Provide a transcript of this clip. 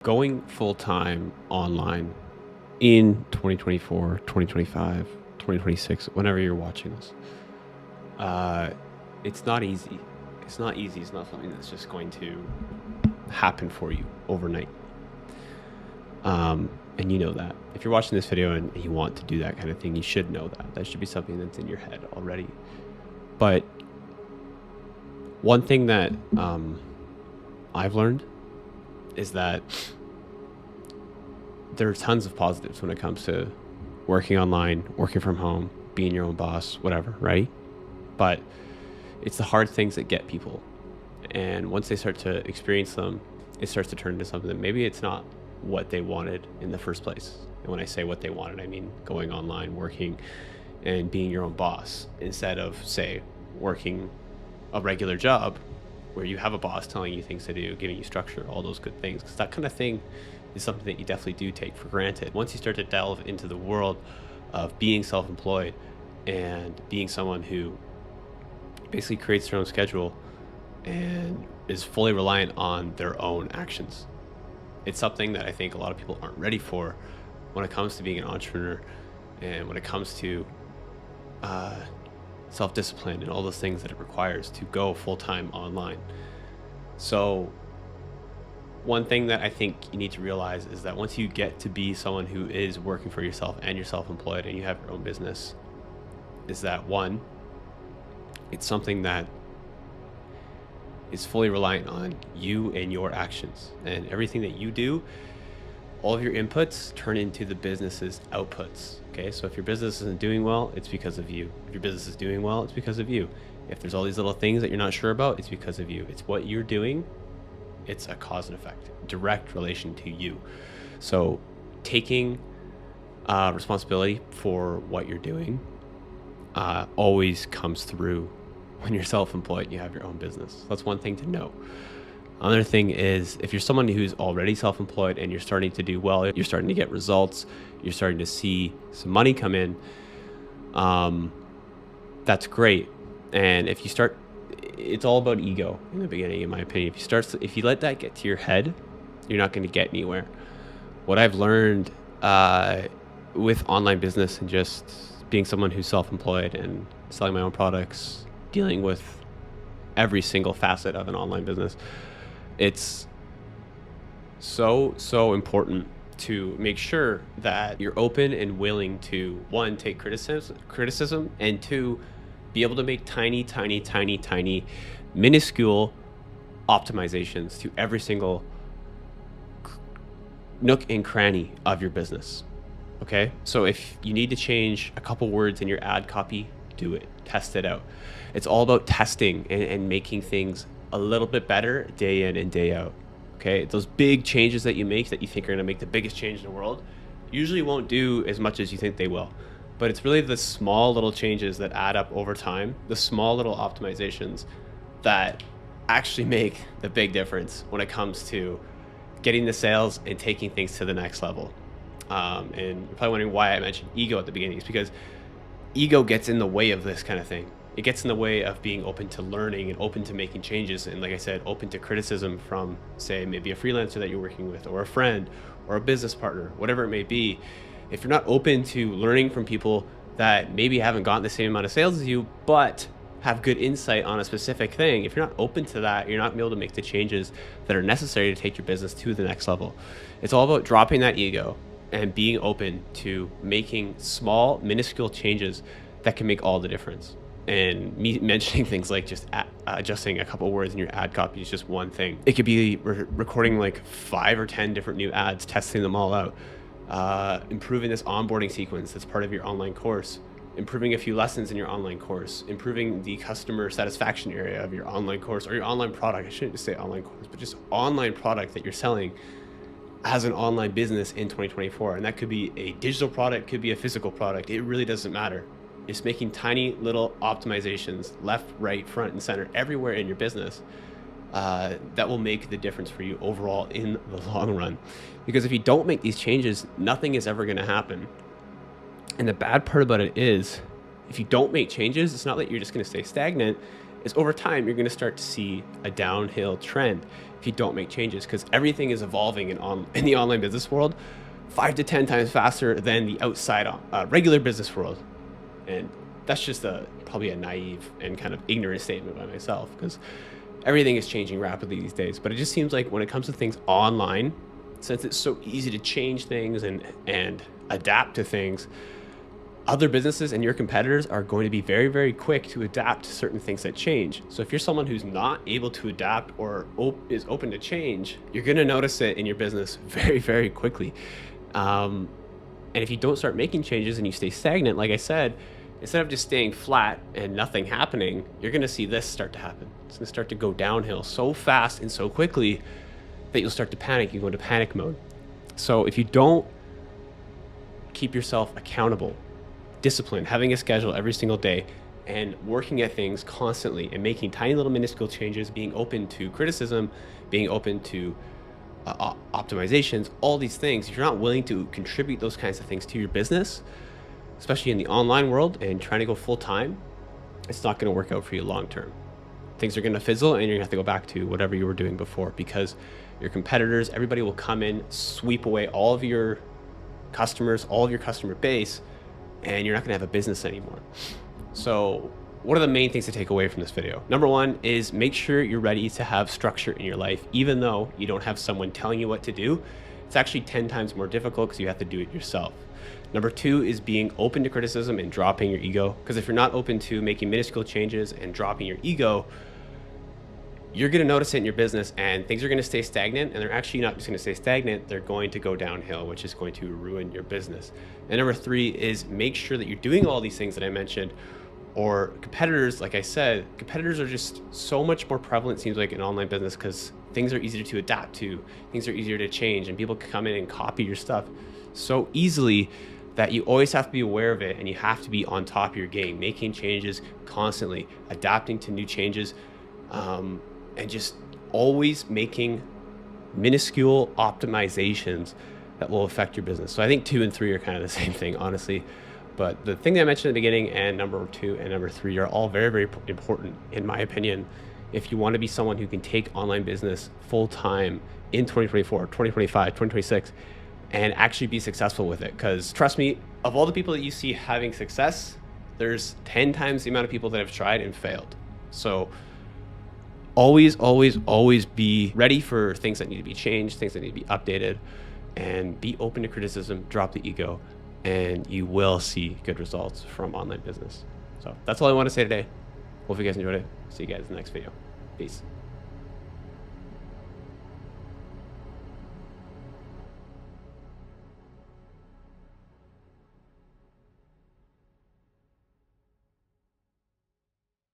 Going full time online in 2024, 2025, 2026, whenever you're watching this, uh, it's not easy. It's not easy. It's not something that's just going to happen for you overnight. And you know that. If you're watching this video and you want to do that kind of thing, you should know that. That should be something that's in your head already. But one thing that I've learned is that there are tons of positives when it comes to working online, working from home, being your own boss, whatever, right? But it's the hard things that get people. And once they start to experience them, it starts to turn into something that maybe it's not what they wanted in the first place. And when I say what they wanted, I mean going online, working, and being your own boss instead of, say, working a regular job where you have a boss telling you things to do, giving you structure, all those good things. Because that kind of thing is something that you definitely do take for granted. Once you start to delve into the world of being self-employed and being someone who basically creates their own schedule and is fully reliant on their own actions, it's something that I think a lot of people aren't ready for when it comes to being an entrepreneur and when it comes to self-discipline and all those things that it requires to go full-time online. So one thing that I think you need to realize is that once you get to be someone who is working for yourself and you're self-employed and you have your own business, is that one, it's something that is fully reliant on you and your actions, and everything that you do, all of your inputs turn into the business's outputs. Okay, so if your business isn't doing well, it's because of you. If your business is doing well, it's because of you. If there's all these little things that you're not sure about, it's because of you. It's what you're doing. It's a cause and effect, direct relation to you. So taking responsibility for what you're doing always comes through when you're self-employed and you have your own business. That's one thing to know. Another thing is, if you're someone who's already self-employed and you're starting to do well, you're starting to get results, you're starting to see some money come in, that's great. And if you start, it's all about ego in the beginning, in my opinion. If you let that get to your head, you're not going to get anywhere. What I've learned with online business and just being someone who's self-employed and selling my own products, dealing with every single facet of an online business, it's so important to make sure that you're open and willing to, one, take criticism, and two, be able to make tiny minuscule optimizations to every single nook and cranny of your business. Okay, so if you need to change a couple words in your ad copy, do it. Test it out. It's all about testing and making things a little bit better day in and day out. Okay, those big changes that you make that you think are going to make the biggest change in the world usually won't do as much as you think they will. But it's really the small little changes that add up over time, the small little optimizations that actually make the big difference when it comes to getting the sales and taking things to the next level. And you're probably wondering why I mentioned ego at the beginning. It's because ego gets in the way of this kind of thing. It gets in the way of being open to learning and open to making changes. And like I said, open to criticism from, say, maybe a freelancer that you're working with, or a friend, or a business partner, whatever it may be. If you're not open to learning from people that maybe haven't gotten the same amount of sales as you, but have good insight on a specific thing, if you're not open to that, you're not going to be able to make the changes that are necessary to take your business to the next level. It's all about dropping that ego and being open to making small, minuscule changes that can make all the difference. And me mentioning things like just adjusting a couple words in your ad copy is just one thing. It could be recording like 5 or 10 different new ads, testing them all out, improving this onboarding sequence that's part of your online course, improving a few lessons in your online course, improving the customer satisfaction area of your online course or your online product. I shouldn't just say online course, but just online product that you're selling as an online business in 2024. And that could be a digital product, could be a physical product. It really doesn't matter. It's making tiny little optimizations left, right, front, and center everywhere in your business that will make the difference for you overall in the long run. Because if you don't make these changes, nothing is ever going to happen. And the bad part about it is, if you don't make changes, it's not that you're just going to stay stagnant. Is over time, you're going to start to see a downhill trend. if you don't make changes, because everything is evolving in the online business world 5 to 10 times faster than the outside regular business world. And that's just probably a naive and kind of ignorant statement by myself, because everything is changing rapidly these days. But it just seems like when it comes to things online, since it's so easy to change things and adapt to things, other businesses and your competitors are going to be very, very quick to adapt to certain things that change. So if you're someone who's not able to adapt or is open to change, you're going to notice it in your business very, very quickly. And if you don't start making changes and you stay stagnant, like I said, instead of just staying flat and nothing happening, you're going to see this start to happen. It's going to start to go downhill so fast and so quickly that you'll start to panic. You go into panic mode. So if you don't keep yourself accountable, disciplined, having a schedule every single day, and working at things constantly and making tiny little minuscule changes, being open to criticism, being open to optimizations, all these things, if you're not willing to contribute those kinds of things to your business, especially in the online world and trying to go full time, it's not going to work out for you long term. Things are going to fizzle and you're going to have to go back to whatever you were doing before, because your competitors, everybody will come in, sweep away all of your customers, all of your customer base, and you're not going to have a business anymore. So what are the main things to take away from this video? Number one is make sure you're ready to have structure in your life. Even though you don't have someone telling you what to do, it's actually 10 times more difficult because you have to do it yourself. Number two is being open to criticism and dropping your ego. Because if you're not open to making minuscule changes and dropping your ego, you're going to notice it in your business and things are going to stay stagnant, and they're actually not just going to stay stagnant, they're going to go downhill, which is going to ruin your business. And number three is make sure that you're doing all these things that I mentioned, or competitors, like I said, competitors are just so much more prevalent, it seems like, in online business, because things are easier to adapt to, things are easier to change, and people can come in and copy your stuff so easily that you always have to be aware of it, and you have to be on top of your game, making changes constantly, adapting to new changes, and just always making minuscule optimizations that will affect your business. So I think 2 and 3 are kind of the same thing, honestly. But the thing that I mentioned at the beginning, and number 2 and number 3, are all very, very important, in my opinion, if you want to be someone who can take online business full time in 2024, 2025, 2026, and actually be successful with it. Because trust me, of all the people that you see having success, there's 10 times the amount of people that have tried and failed. So always, always, always be ready for things that need to be changed, things that need to be updated, and be open to criticism, drop the ego, and you will see good results from online business. So that's all I want to say today. Hope you guys enjoyed it. See you guys in the next video. Peace.